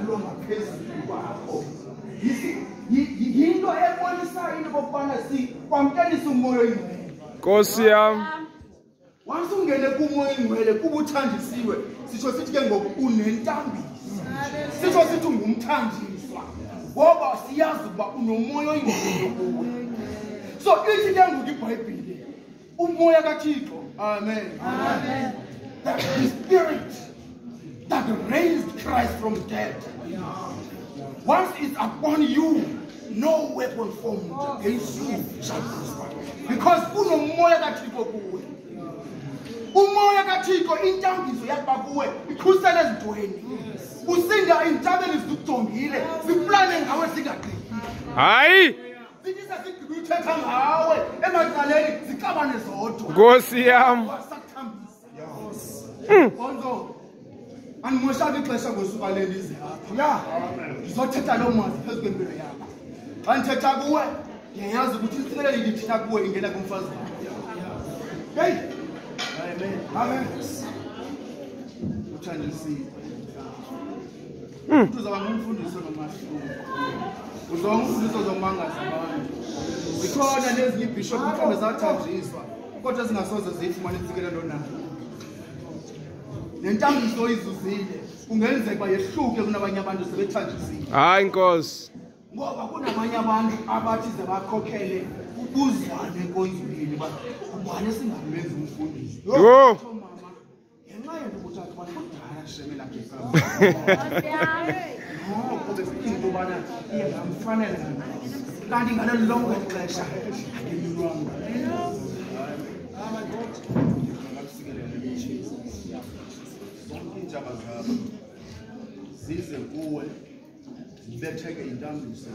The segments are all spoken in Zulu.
lo ngaphezulu kwakho. Yinto ebonisa into kokubana sikwamkelisa umoya oyingcwele. Nkosi yami. Once ungene kumoya oyingcwele kuba uthandisiwe, sitsho sithi ke ngoku unentambiso. Sitsho sithi ungumthandiswa. Ngoba siyazi ukuba unomoya oyingcwele kuwe. So ithi ke ngoku iBhayibhile umoya kaThixo. Amen. Amen. That the Spirit that raised Christ from dead. Once it's upon you, no weapon formed against you shall prosper. Because unomoya kaThixo kuwe. Umoya kaThixo intambiso yakuba kuwe ikhusela ezintweni. Usinda intabeni zikujongile, siplane ngawe singaqiki. Hayi. Sithi sesigqiba uthetha ngawe emacaleni zixabane zodwa. Nkosi yami. Mponzo, andimoshaka ixesha ngosuka lelize apha. Ya, ngizothetha loo mazwi phezu kwempilo yakho. Xa ndithetha kuwe, ndiyayazi ukuthi intsikelelo ndithetha kuwe ingena kumfazi wakho. Hey! Amen. Amen. Uthandisiwe. Uzaba ngumfundiso nomahluko. Uzaba ngumfundiso zokumangaza abantu. Zikhona nezinye ibishop mhlawumbe zathanjiswa, kodwa zingasoze ziyifumane intsikelelo nayo. Nentambiso izuzile kungenzeka uba yehluke kunabanye abantu sebethanjisiwe. Hayi Nkosi. Ngoba kunabanye abantu abathi zebakhokhele ubuzwane enkonzweni uba ubani singambenzi umfundisi. Yo. Mama, ngenxa yento ukuthi abantu kudala shemela ngekhaya. Kube into ubana iyangamfanele kanti ngalo lonke ixesha akuyilwanga. Intshaba zakho zize kuwe zibetheke intambiso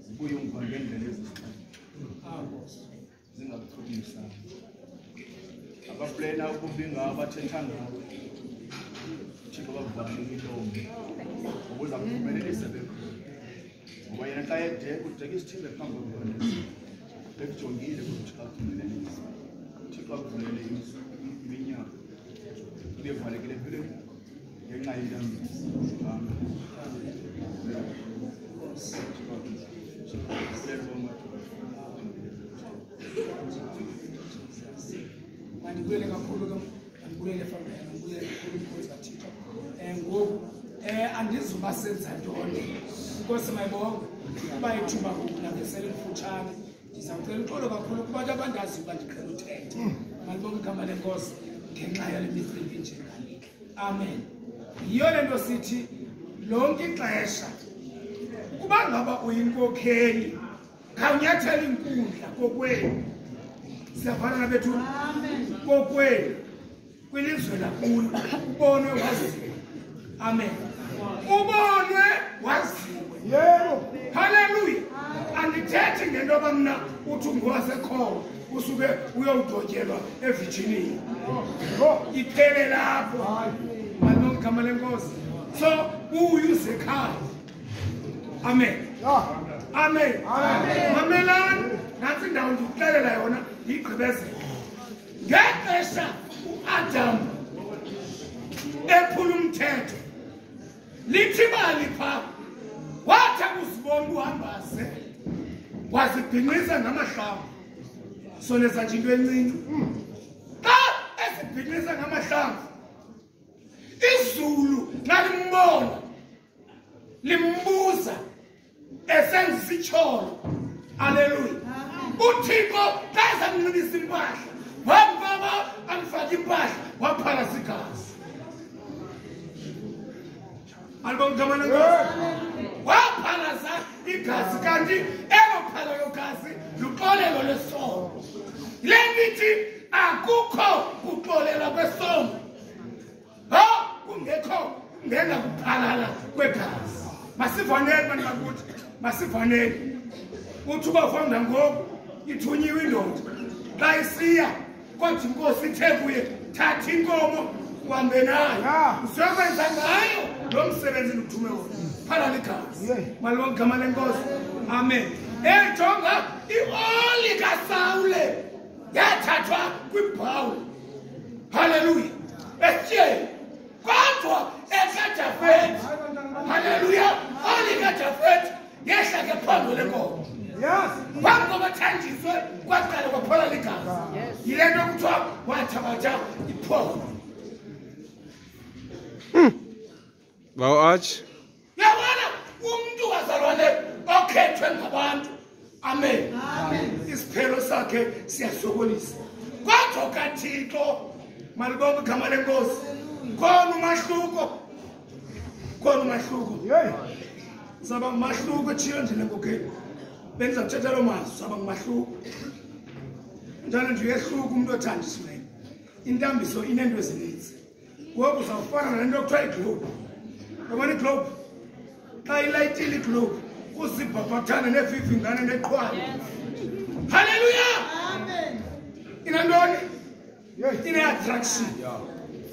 zibuye umva ngendlela ezizixayo zingakuthukisanga abaplena ukubi ngawo bathetha ngawe Thixo bakuvalele intombi ukuze akuphumelelise bekhona ngoba yena xa edeka udeka isithimbe phambi kwakhe bekujongile ukuthi xa kuphumelelise Thixo akuvulele iminyaka kube valekile empilweni ngenxa yentambiso. Mandibulele kakhulu mandibulele family mandibulele kakhulu inkosi kaThixo. Ngoku andizuba senza ntoni. Inkosi mayibonge kuba ithuba ngokunabesela elifutshane. Ndizawucela uxolo kakhulu kubantu abandaziyo uba ndiqhela uthetha. Malibonge igama lenkosi ngenxa yale micimbi njengale. Amen. Yiyo le nto sithi lonke ixesha kuba ngaba uyinkokheli khawunyathela inkundla kokwenu. Siyafana nabethu kokwenu kwilizwe lakulo ubonwe waziwe. Amen. Ubonwe waziwe. Yebo. Haleluya. Andithethi ngento yoba mna uthi ungowasekhona usuke uyawudotyelwa eVirginia. Iphele lapho. Malibonge igama lenkosi. So uyuze ekhaya. Amen. Amen. Mamelani nansi indawo ndikuxelela yona yigqibezela. Ngexesha uAdam ephula umthetho lithi bali phaa wathi akuzibona uhambase wazibhinqisa ngamahlamvu soneza nje into encinci. Xa ezibhinqisa ngamahlamvu izulu nalimbona limbuza esenza isitsholo. Haleluya. uThixo xa ezamnxibisa impahla wambaba amfaka impahla waphalasa igazi. Alibonge igama lenkosi. Waphalasa igazi kanti elophala yogazi luxolelo lwesono. Le ndithi akukho kuxolela kwesono kungekho ngena kuphalala kwegazi. Masivaneni bantu bakuthi masivaneni. Uthi uba ufanda ngoku ithunyiwe indoda xa isiya kodwa inkosi ithe kuye thatha inkomo uhambe nayo usiyokwenza ngayo lo msebenzi ndikuthume wona phalala igazi. Malibonge igama lenkosi. Amen. Ejonga ioli kaSawule yathathwa kwibhawu. Haleluya. Esityeni kodwa ekaJafeti. Haleluya. ithambo lenkomo. Phambi kobathanjiswe kwaqala kwaphola ligazi. Yile nto kuthiwa wathabatha iphondo. Arch. Yabona umuntu wazalwane okhethwe ngabantu. Amen. Isiphelo sakhe siyasokolisa. Kodwa kaThixo malibonke igama lenkosi. Khona umahluko. Saba ngumahluko etshiyo nje lenkokheli. Benza kuthetha lo mazwi saba ngumahluko. Njalo nje uyehluka umuntu othandisiweyo. Intambiso inento ezininzi. Ngoku uzawufana nale nto kuthiwa iglobe. Yabona iglobe? Xa ilayitile iglobe uzibhabhathane neevivingane neqhwane. Hallelujah! Amen. Inantoni? Ine-attraction.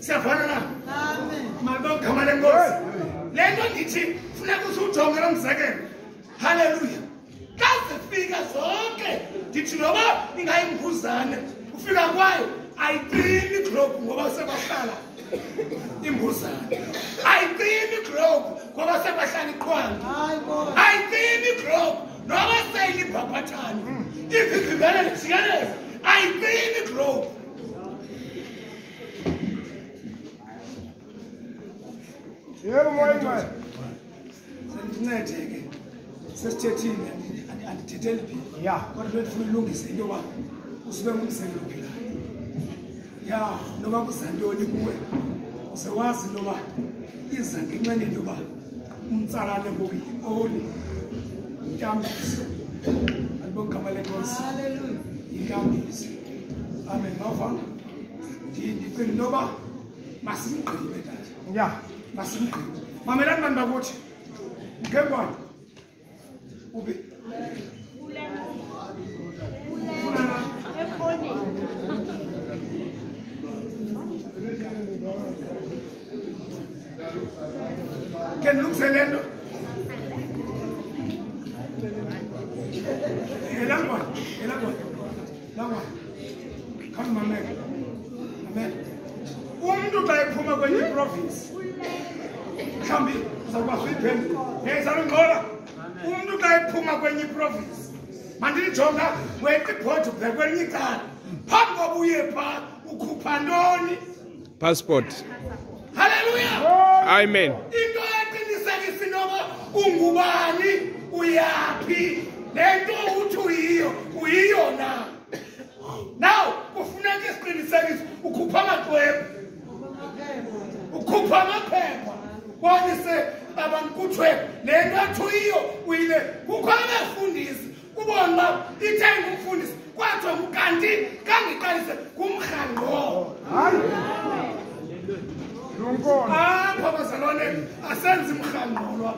Siyafana na? Amen. Malibonke igama lenkosi. Le nto ndithi funeka usujonge lo mzekelo. Hallelujah. Xa zifika zonke ndithi noba ingayimbuzane ufika kwayo ayiqini iglobe ngoba sebahlala imbuzane. Ayiqini iglobe ngoba sebahlala iqhwane. Ayiqini iglobe noba seyilibhabhathane. Ivivivane lijikeleza ayiqini iglobe. Yebo moya. Ndincede ke. Sesithethile andithetheli phi. Ya, kodwa befuna ulungise into yoba usibe ngumzekelo phila. Ya, noba kuzantoni kuwe. Usewazi into yoba iza ngenxeni yoba umtsalane ngokuyi-oli. Intambiso. Alibonke igama lenkosi. Hallelujah. Intambiso. Amen. Ngava. Ndicinga into yoba masimgqibe tata. Ya. Masimgqibe. Mamelani bantu bakuthi. Ngengwane. Ubi. Can look Zelendo. Come on, man. Amen. Umuntu xa ephuma kwenye province. Mhlawumbi uzawukwazi uyiphendula. Ngiyayizalungqola. Umuntu xa ephuma kwenye province. Mandilijonga weqiphoth ubheka kwenye icala. Phambi koba uye phaa ukhupha ntoni? Passport. Hallelujah. Amen. Into eqinisekisa intoba ungubani uyaphi le nto uthi uyiyo na. Now kufuneka isiqinisekiso ukhupha amaxwebhu. Ukhupha amaphepha. Bonise abantu kuthiwe le nto athi uyiyo uyile. Kukho abefundisi ubona uba ithe ngumfundisi kwathiwa kanti kangiqalise kumrhanqo. Apha bazalwane asenzi mrhanqolwa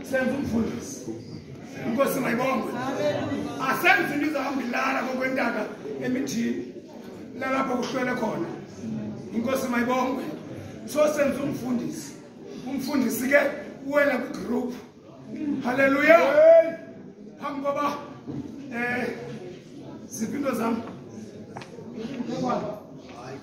senza umfundisi. Inkosi mayibongwe. Asenzi into izahamba ilala ngokwentaka emithini lalapho kuhlwele khona. Inkosi mayibongwe. So senza umfundisi. Umfundisi ke uwela kwigroup. Hallelujah. Phambi koba ziphi into zam. Hayi